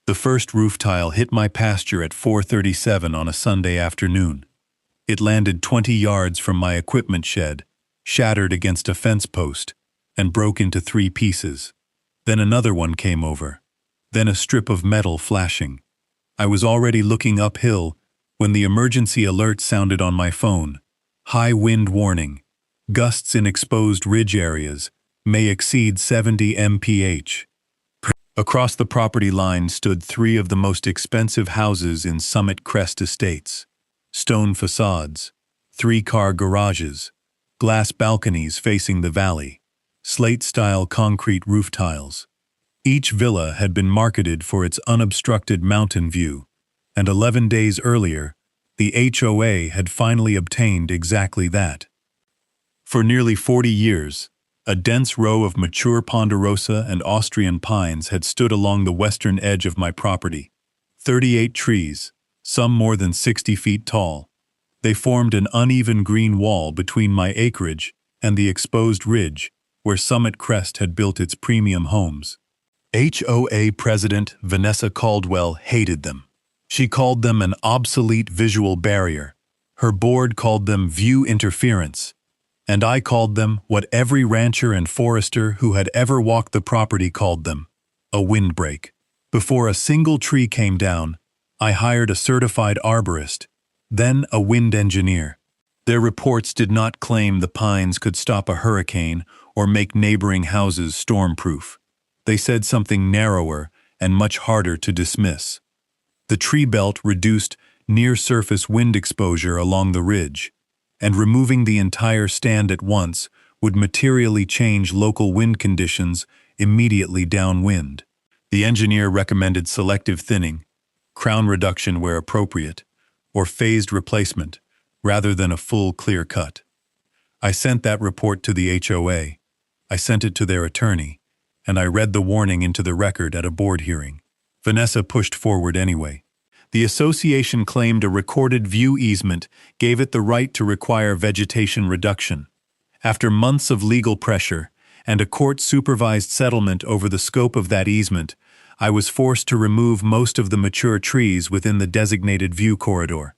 The first roof tile hit my pasture at 4:37 on a Sunday afternoon. It landed 20 yards from my equipment shed, shattered against a fence post, and broke into 3 pieces. Then another one came over. Then a strip of metal flashing. I was already looking uphill when the emergency alert sounded on my phone. High wind warning. Gusts in exposed ridge areas may exceed 70 mph. Across the property line stood 3 of the most expensive houses in Summit Crest Estates. Stone facades, 3-car garages, glass balconies facing the valley, slate-style concrete roof tiles. Each villa had been marketed for its unobstructed mountain view, and 11 days earlier, the HOA had finally obtained exactly that. For nearly 40 years, a dense row of mature ponderosa and Austrian pines had stood along the western edge of my property. 38 trees, some more than 60 feet tall. They formed an uneven green wall between my acreage and the exposed ridge where Summit Crest had built its premium homes. HOA President Vanessa Caldwell hated them. She called them an obsolete visual barrier. Her board called them view interference. And I called them what every rancher and forester who had ever walked the property called them, a windbreak. Before a single tree came down, I hired a certified arborist, then a wind engineer. Their reports did not claim the pines could stop a hurricane or make neighboring houses storm-proof. They said something narrower and much harder to dismiss. The tree belt reduced near-surface wind exposure along the ridge, and removing the entire stand at once would materially change local wind conditions immediately downwind. The engineer recommended selective thinning, crown reduction where appropriate, or phased replacement, rather than a full clear cut. I sent that report to the HOA. I sent it to their attorney, and I read the warning into the record at a board hearing. Vanessa pushed forward anyway. The association claimed a recorded view easement gave it the right to require vegetation reduction. After months of legal pressure and a court-supervised settlement over the scope of that easement, I was forced to remove most of the mature trees within the designated view corridor.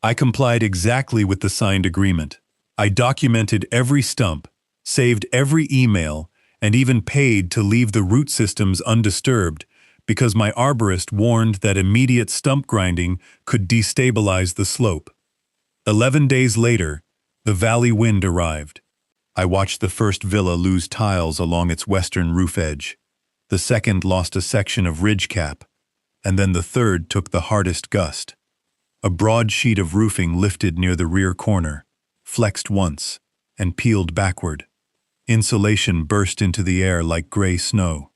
I complied exactly with the signed agreement. I documented every stump, saved every email, and even paid to leave the root systems undisturbed, because my arborist warned that immediate stump grinding could destabilize the slope. 11 days later, the valley wind arrived. I watched the first villa lose tiles along its western roof edge. The second lost a section of ridge cap, and then the third took the hardest gust. A broad sheet of roofing lifted near the rear corner, flexed once, and peeled backward. Insulation burst into the air like gray snow.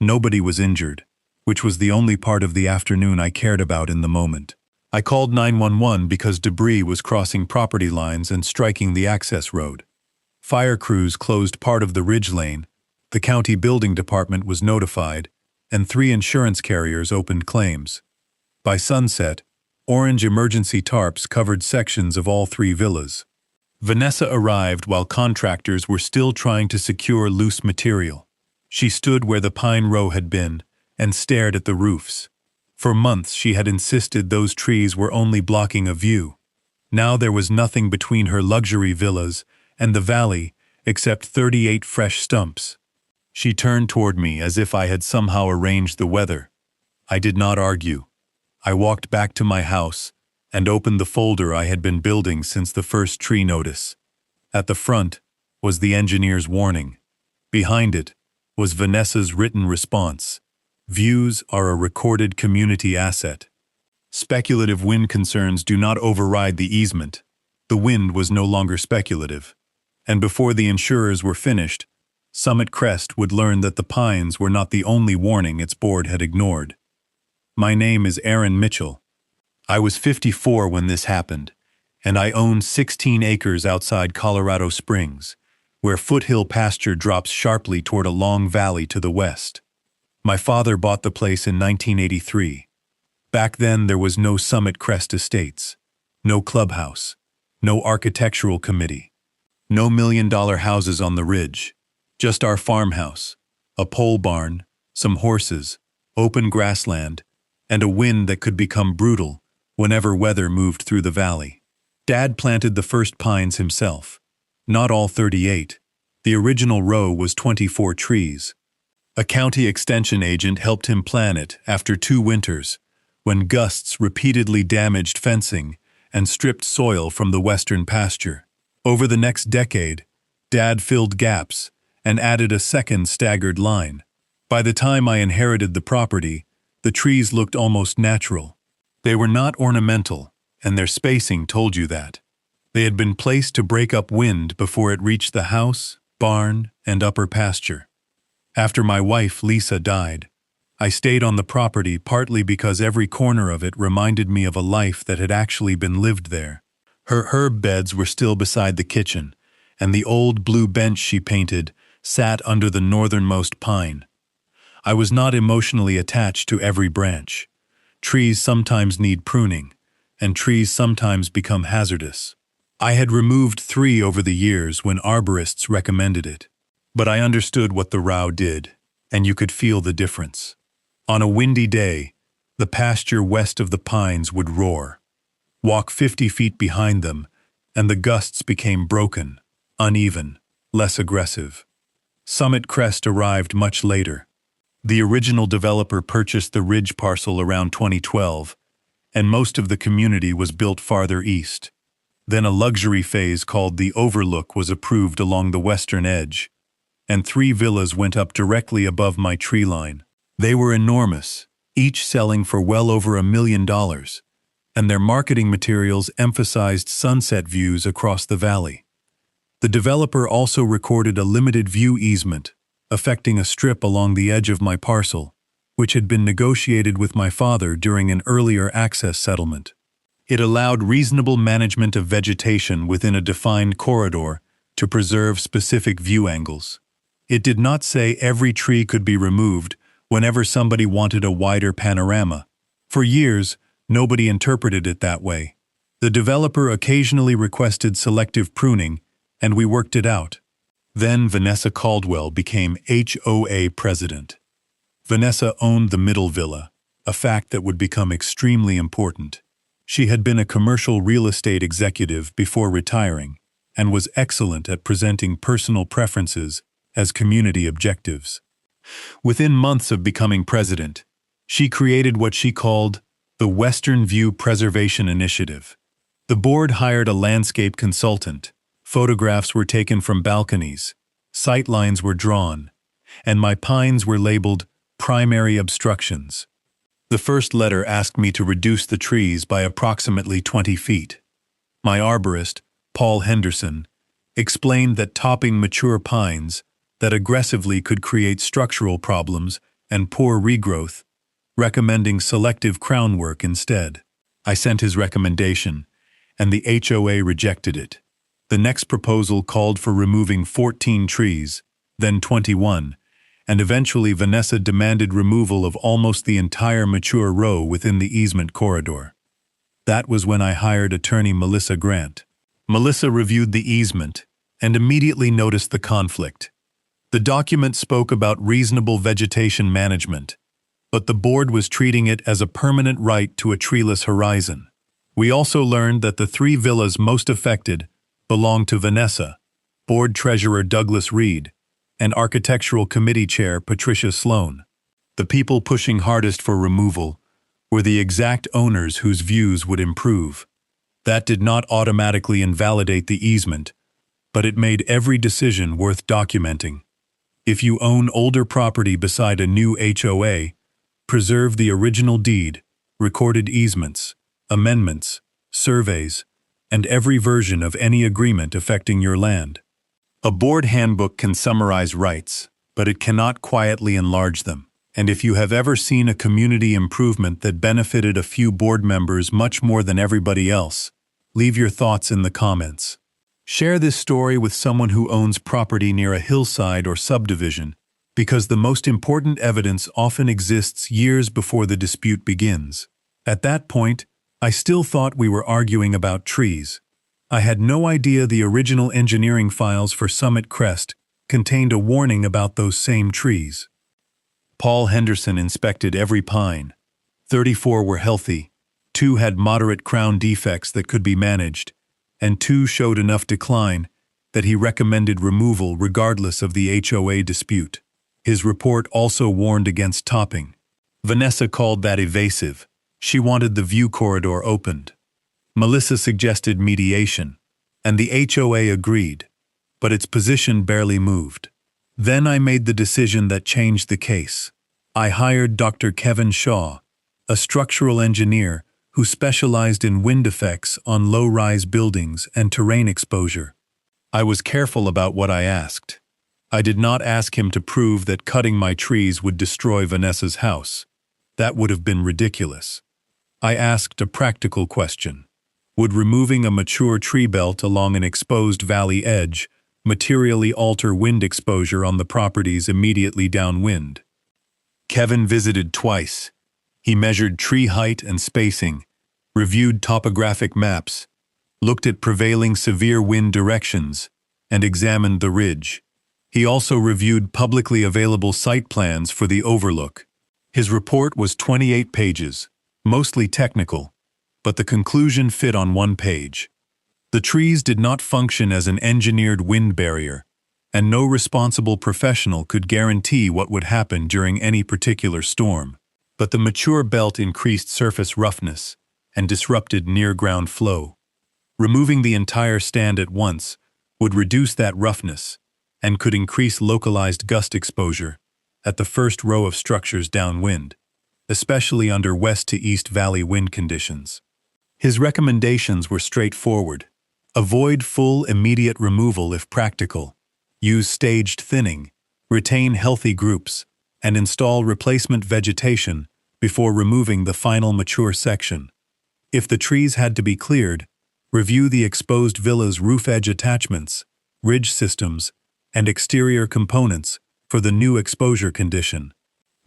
Nobody was injured, which was the only part of the afternoon I cared about in the moment. I called 911 because debris was crossing property lines and striking the access road. Fire crews closed part of the ridge lane, the county building department was notified, and 3 insurance carriers opened claims. By sunset, orange emergency tarps covered sections of all 3 villas. Vanessa arrived while contractors were still trying to secure loose material. She stood where the pine row had been and stared at the roofs. For months she had insisted those trees were only blocking a view. Now there was nothing between her luxury villas and the valley except 38 fresh stumps. She turned toward me as if I had somehow arranged the weather. I did not argue. I walked back to my house and opened the folder I had been building since the first tree notice. At the front was the engineer's warning. Behind it was Vanessa's written response. Views are a recorded community asset. Speculative wind concerns do not override the easement. The wind was no longer speculative. And before the insurers were finished, Summit Crest would learn that the pines were not the only warning its board had ignored. My name is Aaron Mitchell. I was 54 when this happened, and I owned 16 acres outside Colorado Springs, where foothill pasture drops sharply toward a long valley to the west. My father bought the place in 1983. Back then there was no Summit Crest Estates, no clubhouse, no architectural committee, no million-dollar houses on the ridge, just our farmhouse, a pole barn, some horses, open grassland, and a wind that could become brutal whenever weather moved through the valley. Dad planted the first pines himself. Not all 38. The original row was 24 trees. A county extension agent helped him plan it after 2 winters, when gusts repeatedly damaged fencing and stripped soil from the western pasture. Over the next decade, Dad filled gaps and added a second staggered line. By the time I inherited the property, the trees looked almost natural. They were not ornamental, and their spacing told you that. They had been placed to break up wind before it reached the house, barn, and upper pasture. After my wife, Lisa, died, I stayed on the property partly because every corner of it reminded me of a life that had actually been lived there. Her herb beds were still beside the kitchen, and the old blue bench she painted sat under the northernmost pine. I was not emotionally attached to every branch. Trees sometimes need pruning, and trees sometimes become hazardous. I had removed 3 over the years when arborists recommended it. But I understood what the row did, and you could feel the difference. On a windy day, the pasture west of the pines would roar. Walk 50 feet behind them, and the gusts became broken, uneven, less aggressive. Summit Crest arrived much later. The original developer purchased the ridge parcel around 2012, and most of the community was built farther east. Then a luxury phase called the Overlook was approved along the western edge, and 3 villas went up directly above my tree line. They were enormous, each selling for well over $1 million, and their marketing materials emphasized sunset views across the valley. The developer also recorded a limited view easement, affecting a strip along the edge of my parcel, which had been negotiated with my father during an earlier access settlement. It allowed reasonable management of vegetation within a defined corridor to preserve specific view angles. It did not say every tree could be removed whenever somebody wanted a wider panorama. For years, nobody interpreted it that way. The developer occasionally requested selective pruning, and we worked it out. Then Vanessa Caldwell became HOA president. Vanessa owned the middle villa, a fact that would become extremely important. She had been a commercial real estate executive before retiring, and was excellent at presenting personal preferences as community objectives. Within months of becoming president, she created what she called the Western View Preservation Initiative. The board hired a landscape consultant, photographs were taken from balconies, sight lines were drawn, and my pines were labeled primary obstructions. The first letter asked me to reduce the trees by approximately 20 feet. My arborist, Paul Henderson, explained that topping mature pines that aggressively could create structural problems and poor regrowth, recommending selective crown work instead. I sent his recommendation, and the HOA rejected it. The next proposal called for removing 14 trees, then 21, and eventually Vanessa demanded removal of almost the entire mature row within the easement corridor. That was when I hired attorney Melissa Grant. Melissa reviewed the easement and immediately noticed the conflict. The document spoke about reasonable vegetation management, but the board was treating it as a permanent right to a treeless horizon. We also learned that the 3 villas most affected belonged to Vanessa, board treasurer Douglas Reed, and architectural committee chair Patricia Sloan. The people pushing hardest for removal were the exact owners whose views would improve. That did not automatically invalidate the easement, but it made every decision worth documenting. If you own older property beside a new HOA, preserve the original deed, recorded easements, amendments, surveys, and every version of any agreement affecting your land. A board handbook can summarize rights, but it cannot quietly enlarge them. And if you have ever seen a community improvement that benefited a few board members much more than everybody else, leave your thoughts in the comments. Share this story with someone who owns property near a hillside or subdivision, because the most important evidence often exists years before the dispute begins. At that point, I still thought we were arguing about trees. I had no idea the original engineering files for Summit Crest contained a warning about those same trees. Paul Henderson inspected every pine. 34 were healthy, 2 had moderate crown defects that could be managed, and 2 showed enough decline that he recommended removal regardless of the HOA dispute. His report also warned against topping. Vanessa called that evasive. She wanted the view corridor opened. Melissa suggested mediation, and the HOA agreed, but its position barely moved. Then I made the decision that changed the case. I hired Dr. Kevin Shaw, a structural engineer who specialized in wind effects on low-rise buildings and terrain exposure. I was careful about what I asked. I did not ask him to prove that cutting my trees would destroy Vanessa's house. That would have been ridiculous. I asked a practical question. Would removing a mature tree belt along an exposed valley edge materially alter wind exposure on the properties immediately downwind? Kevin visited twice. He measured tree height and spacing, reviewed topographic maps, looked at prevailing severe wind directions, and examined the ridge. He also reviewed publicly available site plans for the overlook. His report was 28 pages, mostly technical, but the conclusion fit on one page. The trees did not function as an engineered wind barrier, and no responsible professional could guarantee what would happen during any particular storm. But the mature belt increased surface roughness and disrupted near-ground flow. Removing the entire stand at once would reduce that roughness and could increase localized gust exposure at the first row of structures downwind, especially under west to east valley wind conditions. His recommendations were straightforward. Avoid full immediate removal if practical. Use staged thinning, retain healthy groups, and install replacement vegetation before removing the final mature section. If the trees had to be cleared, review the exposed villa's roof edge attachments, ridge systems, and exterior components for the new exposure condition.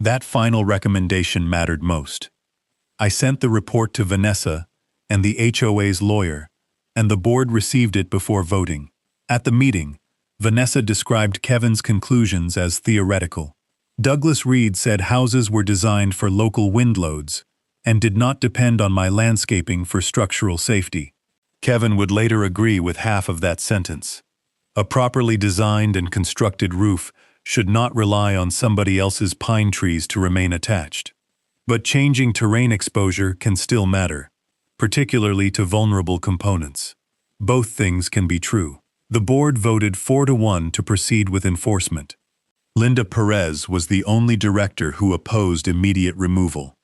That final recommendation mattered most. I sent the report to Vanessa and the HOA's lawyer, and the board received it before voting. At the meeting, Vanessa described Kevin's conclusions as theoretical. Douglas Reed said houses were designed for local wind loads and did not depend on my landscaping for structural safety. Kevin would later agree with half of that sentence. A properly designed and constructed roof should not rely on somebody else's pine trees to remain attached. But changing terrain exposure can still matter, particularly to vulnerable components. Both things can be true. The board voted 4-1 to proceed with enforcement. Linda Perez was the only director who opposed immediate removal.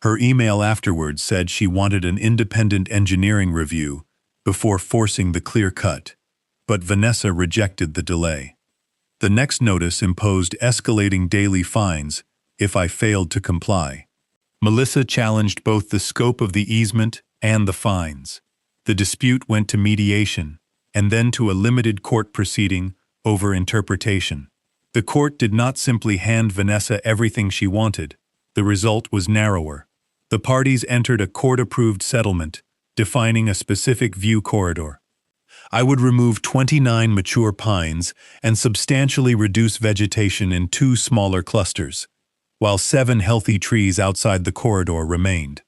Her email afterwards said she wanted an independent engineering review before forcing the clear cut, but Vanessa rejected the delay. The next notice imposed escalating daily fines if I failed to comply. Melissa challenged both the scope of the easement and the fines. The dispute went to mediation and then to a limited court proceeding over interpretation. The court did not simply hand Vanessa everything she wanted. The result was narrower. The parties entered a court-approved settlement defining a specific view corridor. I would remove 29 mature pines and substantially reduce vegetation in 2 smaller clusters, while 7 healthy trees outside the corridor remained.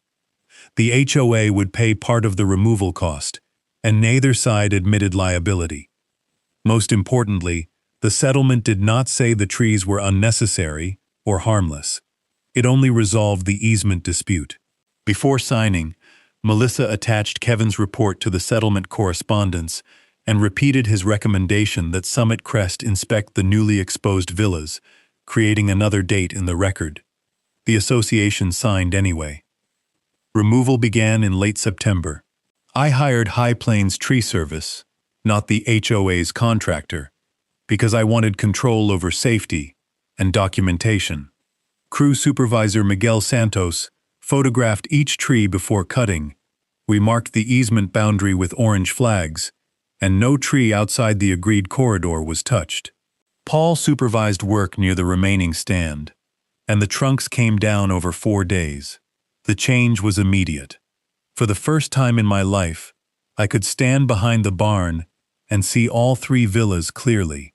The HOA would pay part of the removal cost, and neither side admitted liability. Most importantly, the settlement did not say the trees were unnecessary or harmless. It only resolved the easement dispute. Before signing, Melissa attached Kevin's report to the settlement correspondence and repeated his recommendation that Summit Crest inspect the newly exposed villas, creating another date in the record. The association signed anyway. Removal began in late September. I hired High Plains Tree Service, not the HOA's contractor, because I wanted control over safety and documentation. Crew Supervisor Miguel Santos photographed each tree before cutting. We marked the easement boundary with orange flags, and no tree outside the agreed corridor was touched. Paul supervised work near the remaining stand, and the trunks came down over 4 days. The change was immediate. For the first time in my life, I could stand behind the barn and see all 3 villas clearly,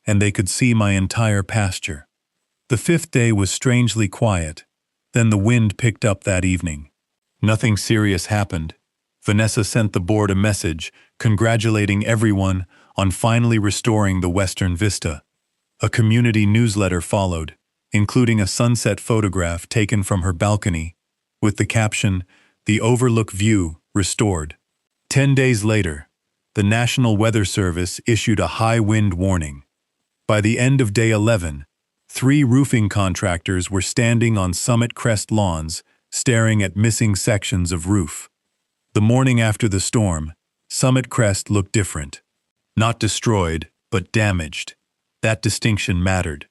and they could see my entire pasture. The 5th day was strangely quiet, Then the wind picked up that evening. Nothing serious happened. Vanessa sent the board a message congratulating everyone on finally restoring the western vista. A community newsletter followed, including a sunset photograph taken from her balcony, with the caption, "The overlook view restored." 10 days later, the National Weather Service issued a high wind warning. By the end of day 11, 3 roofing contractors were standing on Summit Crest lawns, staring at missing sections of roof. The morning after the storm, Summit Crest looked different. Not destroyed, but damaged. That distinction mattered.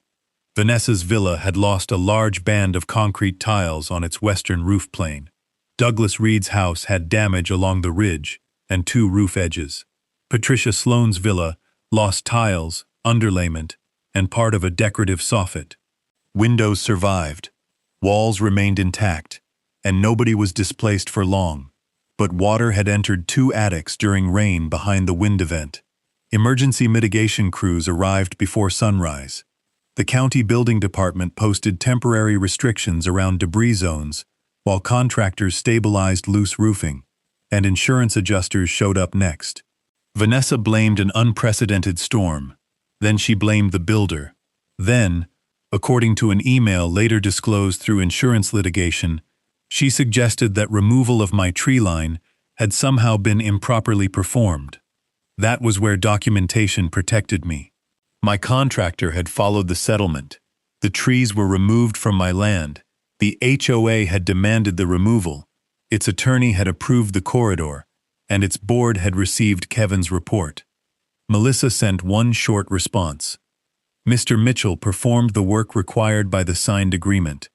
Vanessa's villa had lost a large band of concrete tiles on its western roof plane. Douglas Reed's house had damage along the ridge and 2 roof edges. Patricia Sloane's villa lost tiles, underlayment, and part of a decorative soffit. Windows survived. Walls remained intact, and nobody was displaced for long. But water had entered 2 attics during rain behind the wind event. Emergency mitigation crews arrived before sunrise. The county building department posted temporary restrictions around debris zones, while contractors stabilized loose roofing, and insurance adjusters showed up next. Vanessa blamed an unprecedented storm. Then she blamed the builder. Then, according to an email later disclosed through insurance litigation, she suggested that removal of my tree line had somehow been improperly performed. That was where documentation protected me. My contractor had followed the settlement. The trees were removed from my land. The HOA had demanded the removal. Its attorney had approved the corridor, and its board had received Kevin's report. Melissa sent one short response. Mr. Mitchell performed the work required by the signed agreement.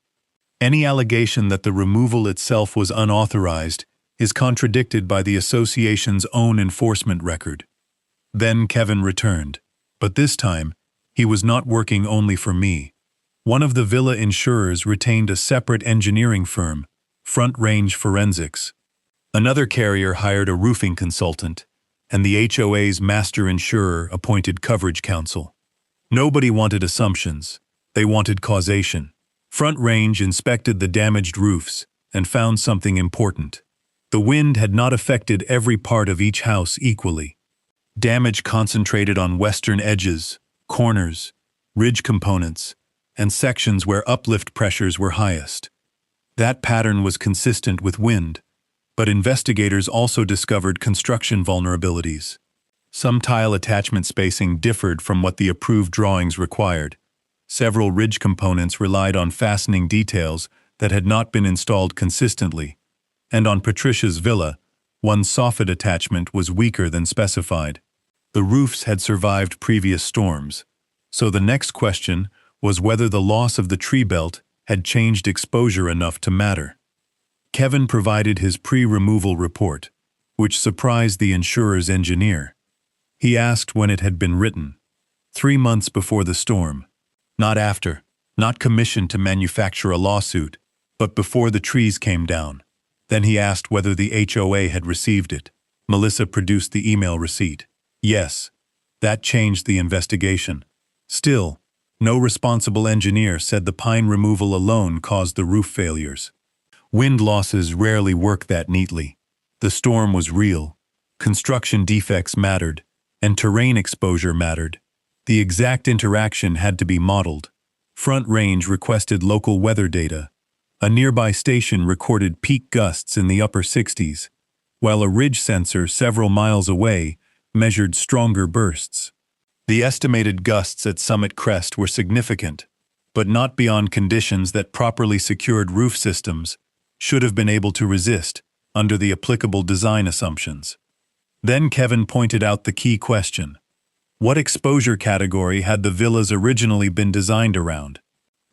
Any allegation that the removal itself was unauthorized is contradicted by the association's own enforcement record. Then Kevin returned, but this time, he was not working only for me. One of the villa insurers retained a separate engineering firm, Front Range Forensics. Another carrier hired a roofing consultant, and the HOA's master insurer appointed coverage counsel. Nobody wanted assumptions. They wanted causation. Front Range inspected the damaged roofs and found something important. The wind had not affected every part of each house equally. Damage concentrated on western edges, corners, ridge components, and sections where uplift pressures were highest. That pattern was consistent with wind, but investigators also discovered construction vulnerabilities. Some tile attachment spacing differed from what the approved drawings required. Several ridge components relied on fastening details that had not been installed consistently, and on Patricia's villa, one soffit attachment was weaker than specified. The roofs had survived previous storms, so the next question was whether the loss of the tree belt had changed exposure enough to matter. Kevin provided his pre-removal report, which surprised the insurer's engineer. He asked when it had been written. 3 months before the storm. Not after, not commissioned to manufacture a lawsuit, but before the trees came down. Then he asked whether the HOA had received it. Melissa produced the email receipt. Yes. That changed the investigation. Still, no responsible engineer said the pine removal alone caused the roof failures. Wind losses rarely work that neatly. The storm was real. Construction defects mattered, and terrain exposure mattered. The exact interaction had to be modeled. Front Range requested local weather data. A nearby station recorded peak gusts in the upper 60s, while a ridge sensor several miles away measured stronger bursts. The estimated gusts at Summit Crest were significant, but not beyond conditions that properly secured roof systems should have been able to resist under the applicable design assumptions. Then Kevin pointed out the key question. What exposure category had the villas originally been designed around?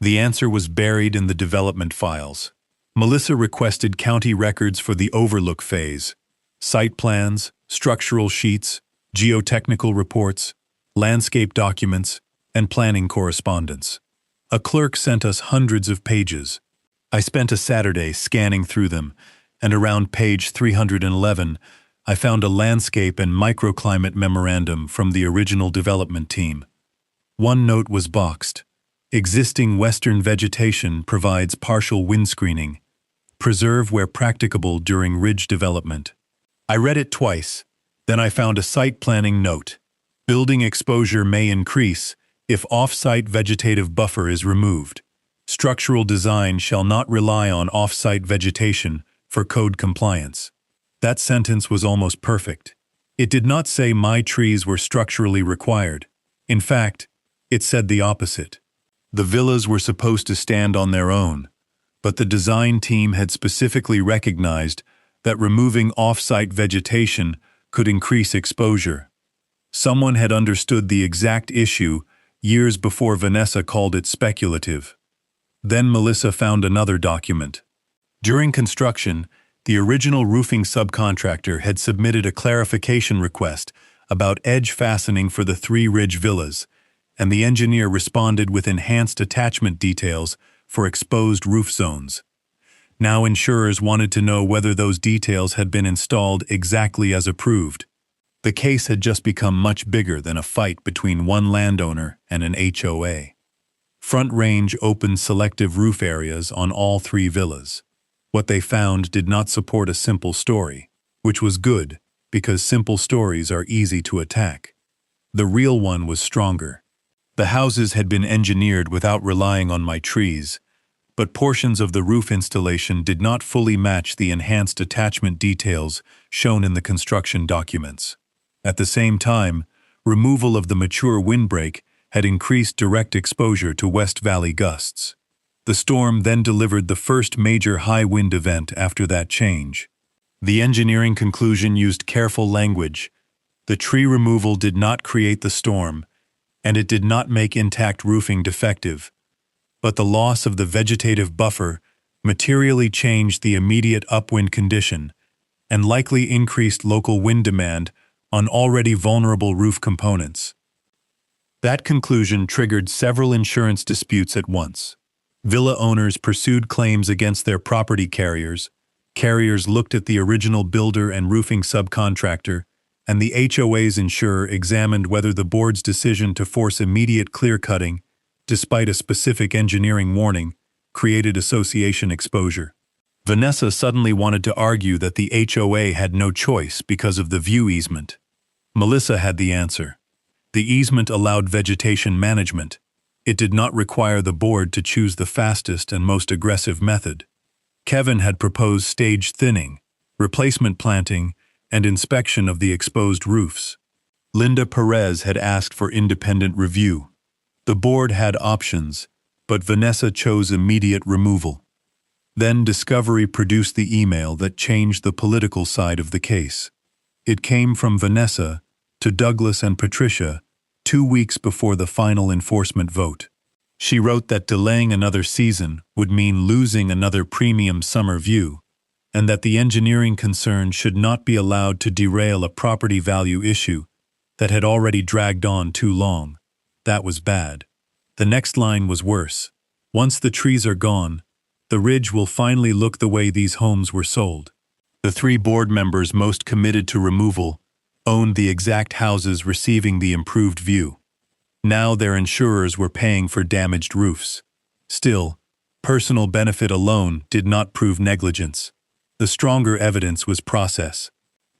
The answer was buried in the development files. Melissa requested county records for the overlook phase, site plans, structural sheets, geotechnical reports, landscape documents, and planning correspondence. A clerk sent us hundreds of pages. I spent a Saturday scanning through them, and around page 311, I found a landscape and microclimate memorandum from the original development team. One note was boxed. Existing western vegetation provides partial windscreening. Preserve where practicable during ridge development. I read it twice. Then I found a site planning note. Building exposure may increase if off-site vegetative buffer is removed. Structural design shall not rely on off-site vegetation for code compliance. That sentence was almost perfect. It did not say my trees were structurally required. In fact, it said the opposite. The villas were supposed to stand on their own, but the design team had specifically recognized that removing off-site vegetation could increase exposure. Someone had understood the exact issue years before Vanessa called it speculative. Then Melissa found another document. During construction, the original roofing subcontractor had submitted a clarification request about edge fastening for the 3 ridge villas, and the engineer responded with enhanced attachment details for exposed roof zones. Now insurers wanted to know whether those details had been installed exactly as approved. The case had just become much bigger than a fight between one landowner and an HOA. Front Range opened selective roof areas on all 3 villas. What they found did not support a simple story, which was good because simple stories are easy to attack. The real one was stronger. The houses had been engineered without relying on my trees, but portions of the roof installation did not fully match the enhanced attachment details shown in the construction documents. At the same time, removal of the mature windbreak had increased direct exposure to West Valley gusts. The storm then delivered the first major high wind event after that change. The engineering conclusion used careful language. The tree removal did not create the storm, and it did not make intact roofing defective, but the loss of the vegetative buffer materially changed the immediate upwind condition and likely increased local wind demand on already vulnerable roof components. That conclusion triggered several insurance disputes at once. Villa owners pursued claims against their property carriers. Carriers looked at the original builder and roofing subcontractor, and the HOA's insurer examined whether the board's decision to force immediate clear-cutting, despite a specific engineering warning, created association exposure. Vanessa suddenly wanted to argue that the HOA had no choice because of the view easement. Melissa had the answer. The easement allowed vegetation management. It did not require the board to choose the fastest and most aggressive method. Kevin had proposed stage thinning, replacement planting, and inspection of the exposed roofs. Linda Perez had asked for independent review. The board had options, but Vanessa chose immediate removal. Then Discovery produced the email that changed the political side of the case. It came from Vanessa to Douglas and Patricia 2 weeks before the final enforcement vote. She wrote that delaying another season would mean losing another premium summer view, and that the engineering concern should not be allowed to derail a property value issue that had already dragged on too long. That was bad. The next line was worse. Once the trees are gone, the ridge will finally look the way these homes were sold. The 3 board members most committed to removal owned the exact houses receiving the improved view. Now their insurers were paying for damaged roofs. Still, personal benefit alone did not prove negligence. The stronger evidence was process.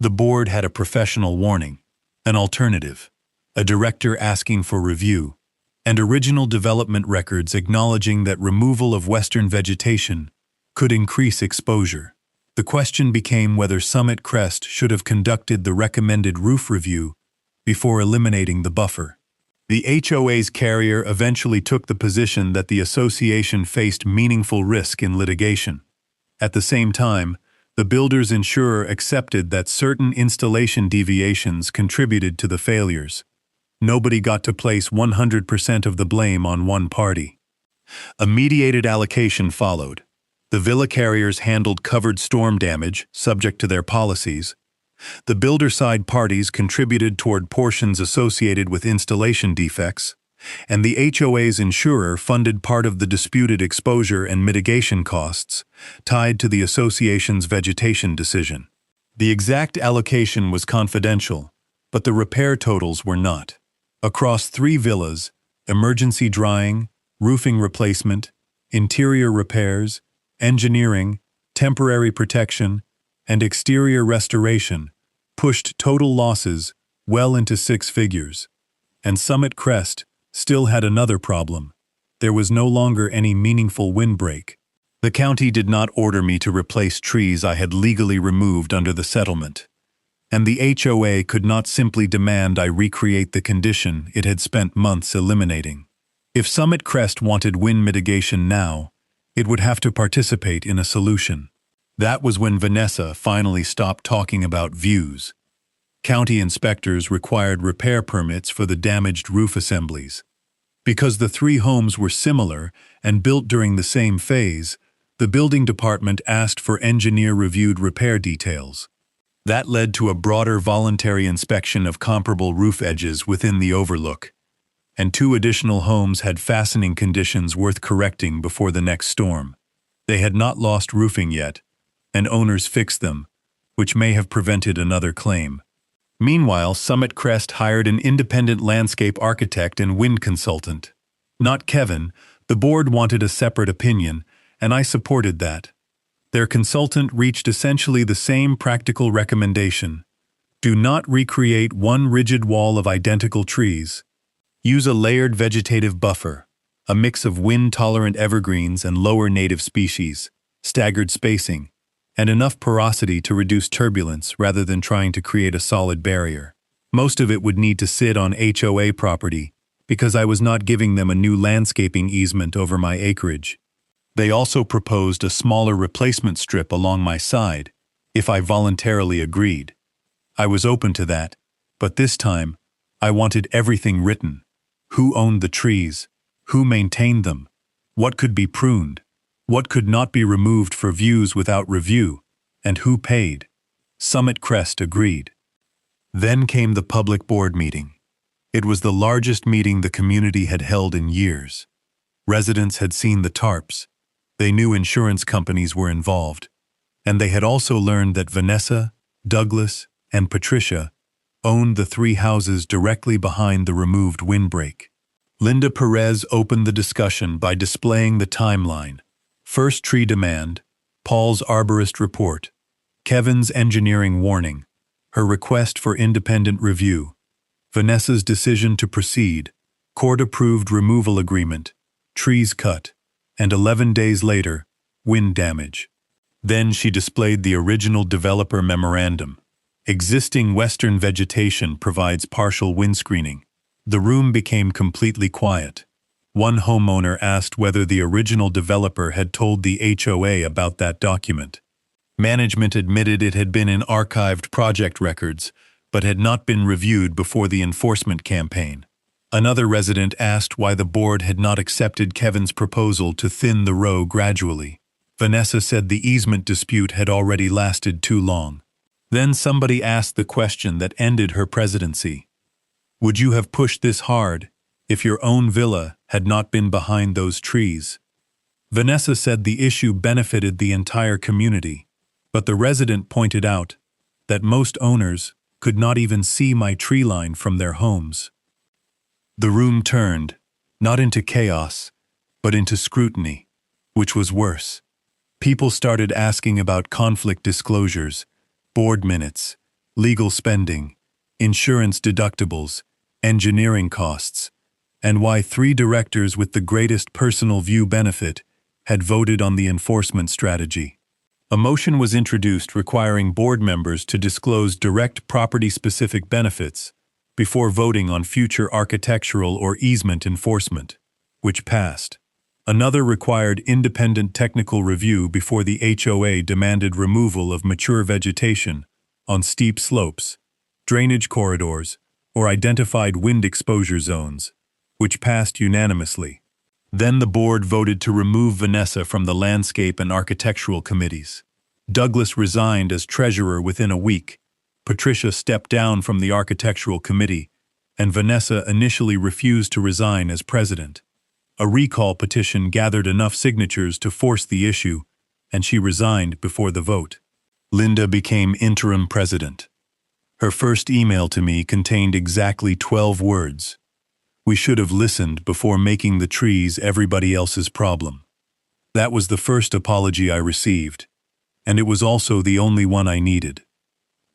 The board had a professional warning, an alternative, a director asking for review, and original development records acknowledging that removal of western vegetation could increase exposure. The question became whether Summit Crest should have conducted the recommended roof review before eliminating the buffer. The HOA's carrier eventually took the position that the association faced meaningful risk in litigation. At the same time, the builder's insurer accepted that certain installation deviations contributed to the failures. Nobody got to place 100% of the blame on one party. A mediated allocation followed. The villa carriers handled covered storm damage, subject to their policies. The builder-side parties contributed toward portions associated with installation defects, and the HOA's insurer funded part of the disputed exposure and mitigation costs tied to the association's vegetation decision. The exact allocation was confidential, but the repair totals were not. Across 3 villas, emergency drying, roofing replacement, interior repairs, engineering, temporary protection, and exterior restoration pushed total losses well into six figures. And Summit Crest still had another problem. There was no longer any meaningful windbreak. The county did not order me to replace trees I had legally removed under the settlement, and the HOA could not simply demand I recreate the condition it had spent months eliminating. If Summit Crest wanted wind mitigation now, it would have to participate in a solution. That was when Vanessa finally stopped talking about views. County inspectors required repair permits for the damaged roof assemblies. Because the three homes were similar and built during the same phase, the building department asked for engineer-reviewed repair details. That led to a broader voluntary inspection of comparable roof edges within the overlook, and two additional homes had fastening conditions worth correcting before the next storm. They had not lost roofing yet, and owners fixed them, which may have prevented another claim. Meanwhile, Summit Crest hired an independent landscape architect and wind consultant. Not Kevin, the board wanted a separate opinion, and I supported that. Their consultant reached essentially the same practical recommendation. Do not recreate one rigid wall of identical trees. Use a layered vegetative buffer, a mix of wind-tolerant evergreens and lower native species, staggered spacing, and enough porosity to reduce turbulence rather than trying to create a solid barrier. Most of it would need to sit on HOA property because I was not giving them a new landscaping easement over my acreage. They also proposed a smaller replacement strip along my side, if I voluntarily agreed. I was open to that, but this time, I wanted everything written. Who owned the trees? Who maintained them? What could be pruned? What could not be removed for views without review? And who paid? Summit Crest agreed. Then came the public board meeting. It was the largest meeting the community had held in years. Residents had seen the tarps. They knew insurance companies were involved, and they had also learned that Vanessa, Douglas, and Patricia owned the three houses directly behind the removed windbreak. Linda Perez opened the discussion by displaying the timeline. First tree demand, Paul's arborist report, Kevin's engineering warning, her request for independent review, Vanessa's decision to proceed, court-approved removal agreement, trees cut, and 11 days later, wind damage. Then she displayed the original developer memorandum. Existing western vegetation provides partial wind screening. The room became completely quiet. One homeowner asked whether the original developer had told the HOA about that document. Management admitted it had been in archived project records, but had not been reviewed before the enforcement campaign. Another resident asked why the board had not accepted Kevin's proposal to thin the row gradually. Vanessa said the easement dispute had already lasted too long. Then somebody asked the question that ended her presidency. Would you have pushed this hard if your own villa had not been behind those trees? Vanessa said the issue benefited the entire community, but the resident pointed out that most owners could not even see my tree line from their homes. The room turned, not into chaos, but into scrutiny, which was worse. People started asking about conflict disclosures, board minutes, legal spending, insurance deductibles, engineering costs, and why three directors with the greatest personal view benefit had voted on the enforcement strategy. A motion was introduced requiring board members to disclose direct property-specific benefits before voting on future architectural or easement enforcement, which passed. Another required independent technical review before the HOA demanded removal of mature vegetation on steep slopes, drainage corridors, or identified wind exposure zones, which passed unanimously. Then the board voted to remove Vanessa from the landscape and architectural committees. Douglas resigned as treasurer within a week. Patricia stepped down from the architectural committee, and Vanessa initially refused to resign as president. A recall petition gathered enough signatures to force the issue, and she resigned before the vote. Linda became interim president. Her first email to me contained exactly 12 words. We should have listened before making the trees everybody else's problem. That was the first apology I received, and it was also the only one I needed.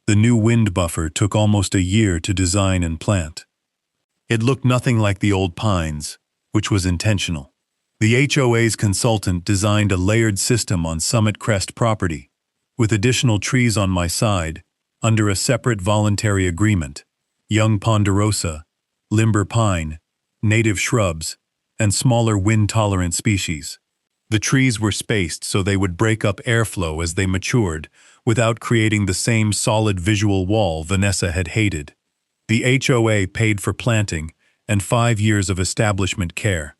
The new wind buffer took almost a year to design and plant. It looked nothing like the old pines, which was intentional. The HOA's consultant designed a layered system on Summit Crest property, with additional trees on my side, under a separate voluntary agreement: young ponderosa, limber pine, native shrubs, and smaller wind-tolerant species. The trees were spaced so they would break up airflow as they matured, without creating the same solid visual wall Vanessa had hated. The HOA paid for planting and 5 years of establishment care.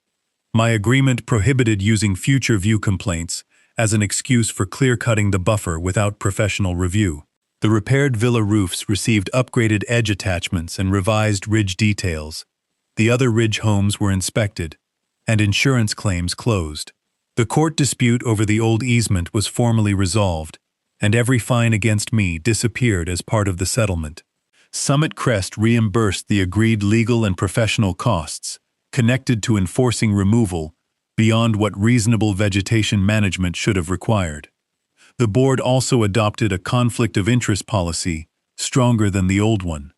My agreement prohibited using future view complaints as an excuse for clear-cutting the buffer without professional review. The repaired villa roofs received upgraded edge attachments and revised ridge details. The other ridge homes were inspected, and insurance claims closed. The court dispute over the old easement was formally resolved, and every fine against me disappeared as part of the settlement. Summit Crest reimbursed the agreed legal and professional costs connected to enforcing removal beyond what reasonable vegetation management should have required. The board also adopted a conflict of interest policy stronger than the old one.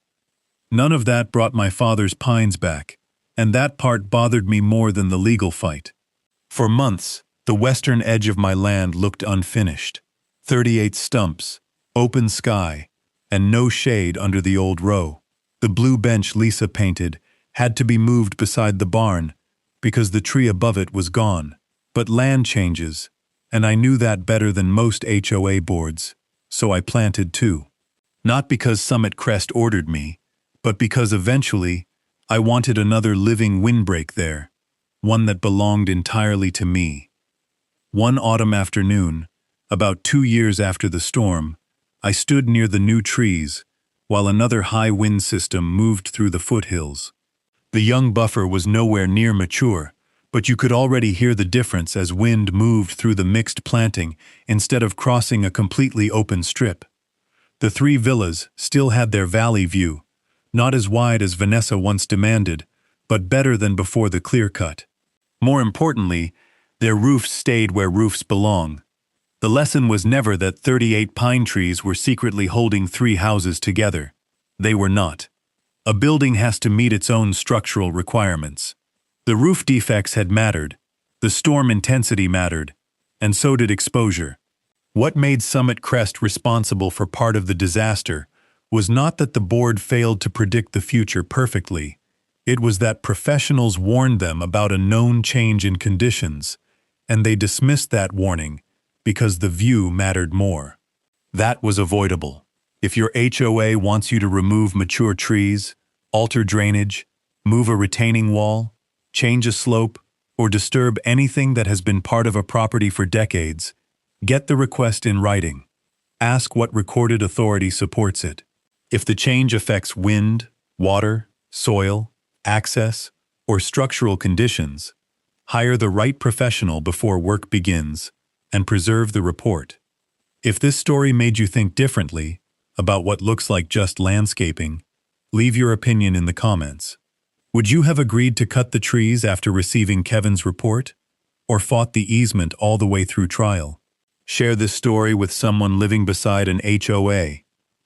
None of that brought my father's pines back, and that part bothered me more than the legal fight. For months, the western edge of my land looked unfinished. 38 stumps, open sky, and no shade under the old row. The blue bench Lisa painted had to be moved beside the barn because the tree above it was gone. But land changes, and I knew that better than most HOA boards, so I planted too. Not because Summit Crest ordered me, but because eventually I wanted another living windbreak there, one that belonged entirely to me. One autumn afternoon, about 2 years after the storm, I stood near the new trees while another high wind system moved through the foothills. The young buffer was nowhere near mature, but you could already hear the difference as wind moved through the mixed planting instead of crossing a completely open strip. The 3 villas still had their valley view, not as wide as Vanessa once demanded, but better than before the clear cut. More importantly, their roofs stayed where roofs belong. The lesson was never that 38 pine trees were secretly holding 3 houses together. They were not. A building has to meet its own structural requirements. The roof defects had mattered, the storm intensity mattered, and so did exposure. What made Summit Crest responsible for part of the disaster was not that the board failed to predict the future perfectly. It was that professionals warned them about a known change in conditions, and they dismissed that warning because the view mattered more. That was avoidable. If your HOA wants you to remove mature trees, alter drainage, move a retaining wall, change a slope, or disturb anything that has been part of a property for decades, get the request in writing. Ask what recorded authority supports it. If the change affects wind, water, soil, access, or structural conditions, hire the right professional before work begins and preserve the report. If this story made you think differently about what looks like just landscaping, leave your opinion in the comments. Would you have agreed to cut the trees after receiving Kevin's report, or fought the easement all the way through trial? Share this story with someone living beside an HOA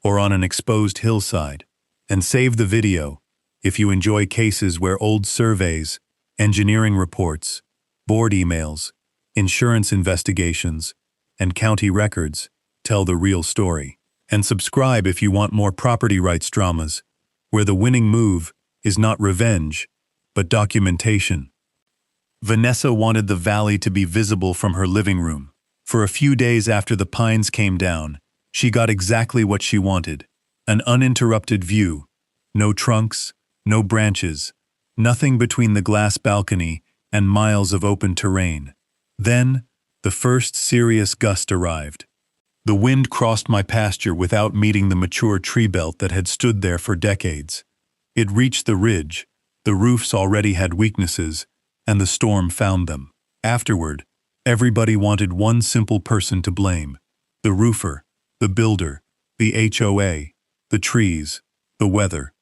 or on an exposed hillside, and save the video if you enjoy cases where old surveys, engineering reports, board emails, insurance investigations, and county records tell the real story. And subscribe if you want more property rights dramas, where the winning move is not revenge, but documentation. Vanessa wanted the valley to be visible from her living room. For a few days after the pines came down, she got exactly what she wanted: an uninterrupted view. No trunks, no branches, nothing between the glass balcony and miles of open terrain. Then, the first serious gust arrived. The wind crossed my pasture without meeting the mature tree belt that had stood there for decades. It reached the ridge, the roofs already had weaknesses, and the storm found them. Afterward, everybody wanted one simple person to blame: the roofer, the builder, the HOA, the trees, the weather.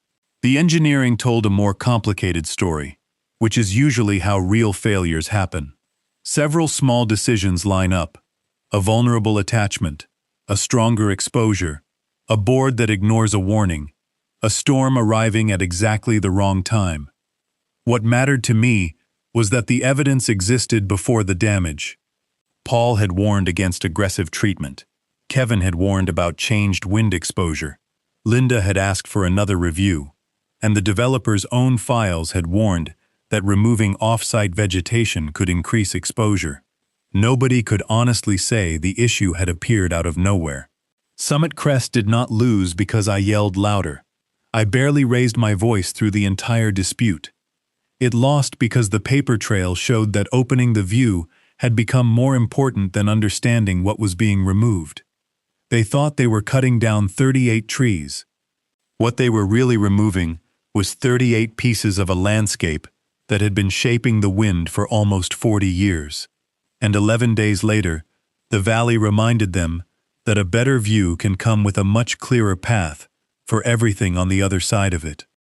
The engineering told a more complicated story, which is usually how real failures happen. Several small decisions line up: a vulnerable attachment, a stronger exposure, a board that ignores a warning, a storm arriving at exactly the wrong time. What mattered to me was that the evidence existed before the damage. Paul had warned against aggressive treatment. Kevin had warned about changed wind exposure. Linda had asked for another review, and the developer's own files had warned that removing off-site vegetation could increase exposure. Nobody could honestly say the issue had appeared out of nowhere. Summit Crest did not lose because I yelled louder. I barely raised my voice through the entire dispute. It lost because the paper trail showed that opening the view had become more important than understanding what was being removed. They thought they were cutting down 38 trees. What they were really removing was 38 pieces of a landscape that had been shaping the wind for almost 40 years. And 11 days later, the valley reminded them that a better view can come with a much clearer path for everything on the other side of it.